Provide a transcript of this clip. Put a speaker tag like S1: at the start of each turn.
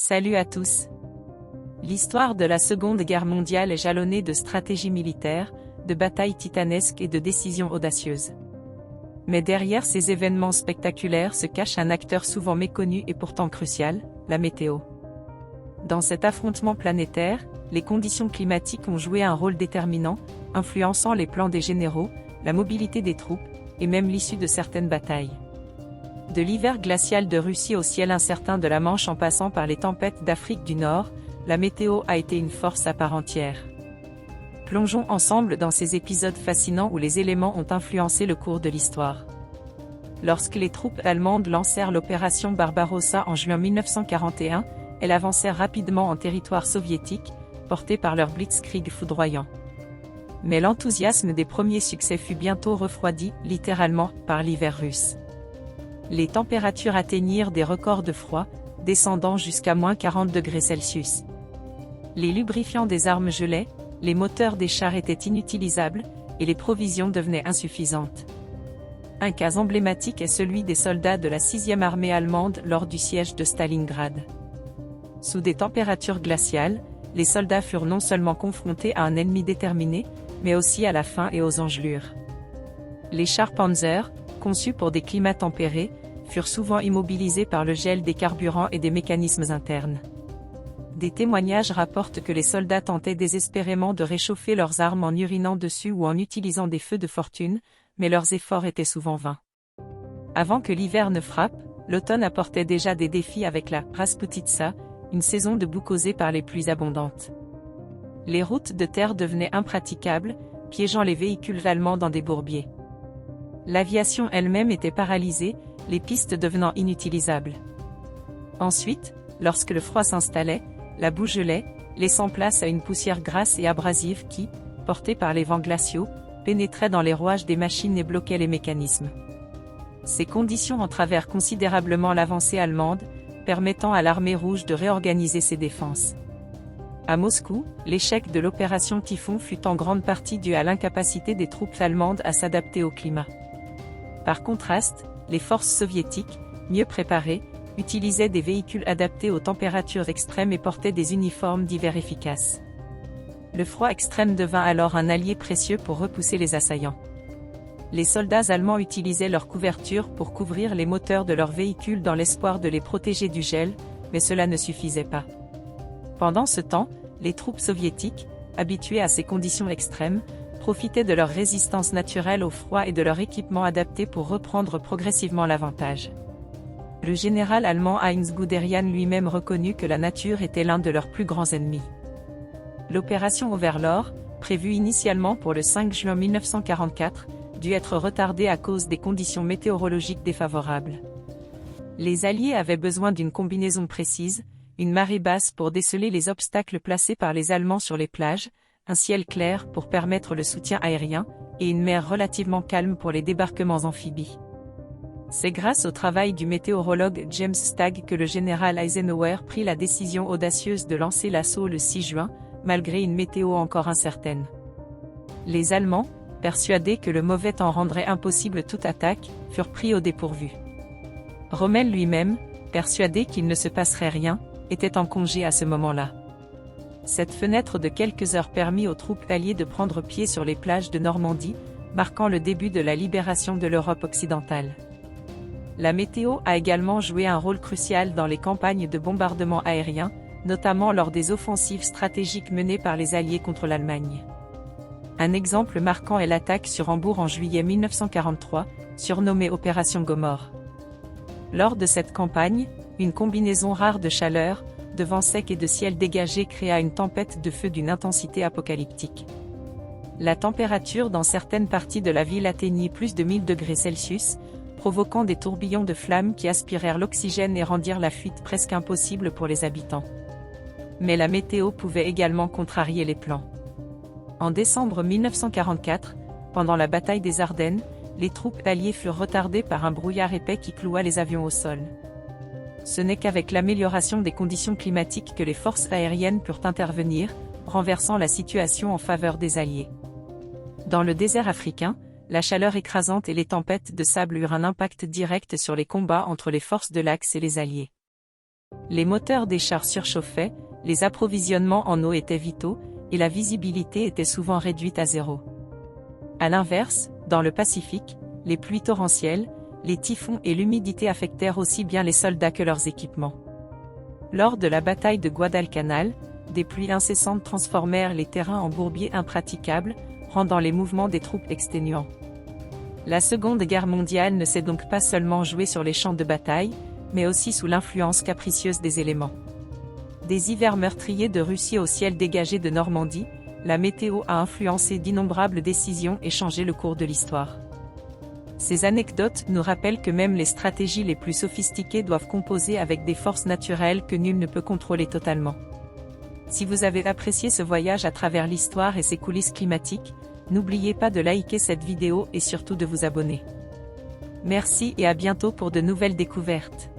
S1: Salut à tous. L'histoire de la Seconde Guerre mondiale est jalonnée de stratégies militaires, de batailles titanesques et de décisions audacieuses. Mais derrière ces événements spectaculaires se cache un acteur souvent méconnu et pourtant crucial, la météo. Dans cet affrontement planétaire, les conditions climatiques ont joué un rôle déterminant, influençant les plans des généraux, la mobilité des troupes, et même l'issue de certaines batailles. De l'hiver glacial de Russie au ciel incertain de la Manche en passant par les tempêtes d'Afrique du Nord, la météo a été une force à part entière. Plongeons ensemble dans ces épisodes fascinants où les éléments ont influencé le cours de l'histoire. Lorsque les troupes allemandes lancèrent l'opération Barbarossa en juin 1941, elles avancèrent rapidement en territoire soviétique, portées par leur blitzkrieg foudroyant. Mais l'enthousiasme des premiers succès fut bientôt refroidi, littéralement, par l'hiver russe. Les températures atteignirent des records de froid, descendant jusqu'à -40°C. Les lubrifiants des armes gelaient, les moteurs des chars étaient inutilisables, et les provisions devenaient insuffisantes. Un cas emblématique est celui des soldats de la 6e armée allemande lors du siège de Stalingrad. Sous des températures glaciales, les soldats furent non seulement confrontés à un ennemi déterminé, mais aussi à la faim et aux engelures. Les chars Panzer, conçus pour des climats tempérés, furent souvent immobilisés par le gel des carburants et des mécanismes internes. Des témoignages rapportent que les soldats tentaient désespérément de réchauffer leurs armes en urinant dessus ou en utilisant des feux de fortune, mais leurs efforts étaient souvent vains. Avant que l'hiver ne frappe, l'automne apportait déjà des défis avec la Rasputitsa, une saison de boue causée par les pluies abondantes. Les routes de terre devenaient impraticables, piégeant les véhicules allemands dans des bourbiers. L'aviation elle-même était paralysée, les pistes devenant inutilisables. Ensuite, lorsque le froid s'installait, la boue gelait, laissant place à une poussière grasse et abrasive qui, portée par les vents glaciaux, pénétrait dans les rouages des machines et bloquait les mécanismes. Ces conditions entravèrent considérablement l'avancée allemande, permettant à l'armée rouge de réorganiser ses défenses. À Moscou, l'échec de l'opération Typhon fut en grande partie dû à l'incapacité des troupes allemandes à s'adapter au climat. Par contraste, les forces soviétiques, mieux préparées, utilisaient des véhicules adaptés aux températures extrêmes et portaient des uniformes d'hiver efficaces. Le froid extrême devint alors un allié précieux pour repousser les assaillants. Les soldats allemands utilisaient leurs couvertures pour couvrir les moteurs de leurs véhicules dans l'espoir de les protéger du gel, mais cela ne suffisait pas. Pendant ce temps, les troupes soviétiques, habituées à ces conditions extrêmes, profitaient de leur résistance naturelle au froid et de leur équipement adapté pour reprendre progressivement l'avantage. Le général allemand Heinz Guderian lui-même reconnut que la nature était l'un de leurs plus grands ennemis. L'opération Overlord, prévue initialement pour le 5 juin 1944, dut être retardée à cause des conditions météorologiques défavorables. Les Alliés avaient besoin d'une combinaison précise, une marée basse pour déceler les obstacles placés par les Allemands sur les plages, un ciel clair pour permettre le soutien aérien, et une mer relativement calme pour les débarquements amphibies. C'est grâce au travail du météorologue James Stagg que le général Eisenhower prit la décision audacieuse de lancer l'assaut le 6 juin, malgré une météo encore incertaine. Les Allemands, persuadés que le mauvais temps rendrait impossible toute attaque, furent pris au dépourvu. Rommel lui-même, persuadé qu'il ne se passerait rien, était en congé à ce moment-là. Cette fenêtre de quelques heures permit aux troupes alliées de prendre pied sur les plages de Normandie, marquant le début de la libération de l'Europe occidentale. La météo a également joué un rôle crucial dans les campagnes de bombardement aérien, notamment lors des offensives stratégiques menées par les Alliés contre l'Allemagne. Un exemple marquant est l'attaque sur Hambourg en juillet 1943, surnommée Opération Gomorrhe. Lors de cette campagne, une combinaison rare de chaleur, de vent sec et de ciel dégagé créa une tempête de feu d'une intensité apocalyptique. La température dans certaines parties de la ville atteignit plus de 1000°C, provoquant des tourbillons de flammes qui aspirèrent l'oxygène et rendirent la fuite presque impossible pour les habitants. Mais la météo pouvait également contrarier les plans. En décembre 1944, pendant la bataille des Ardennes, les troupes alliées furent retardées par un brouillard épais qui cloua les avions au sol. Ce n'est qu'avec l'amélioration des conditions climatiques que les forces aériennes purent intervenir, renversant la situation en faveur des Alliés. Dans le désert africain, la chaleur écrasante et les tempêtes de sable eurent un impact direct sur les combats entre les forces de l'Axe et les Alliés. Les moteurs des chars surchauffaient, les approvisionnements en eau étaient vitaux, et la visibilité était souvent réduite à zéro. À l'inverse, dans le Pacifique, les pluies torrentielles, les typhons et l'humidité affectèrent aussi bien les soldats que leurs équipements. Lors de la bataille de Guadalcanal, des pluies incessantes transformèrent les terrains en bourbiers impraticables, rendant les mouvements des troupes exténuants. La Seconde Guerre mondiale ne s'est donc pas seulement jouée sur les champs de bataille, mais aussi sous l'influence capricieuse des éléments. Des hivers meurtriers de Russie au ciel dégagé de Normandie, la météo a influencé d'innombrables décisions et changé le cours de l'histoire. Ces anecdotes nous rappellent que même les stratégies les plus sophistiquées doivent composer avec des forces naturelles que nul ne peut contrôler totalement. Si vous avez apprécié ce voyage à travers l'histoire et ses coulisses climatiques, n'oubliez pas de liker cette vidéo et surtout de vous abonner. Merci et à bientôt pour de nouvelles découvertes.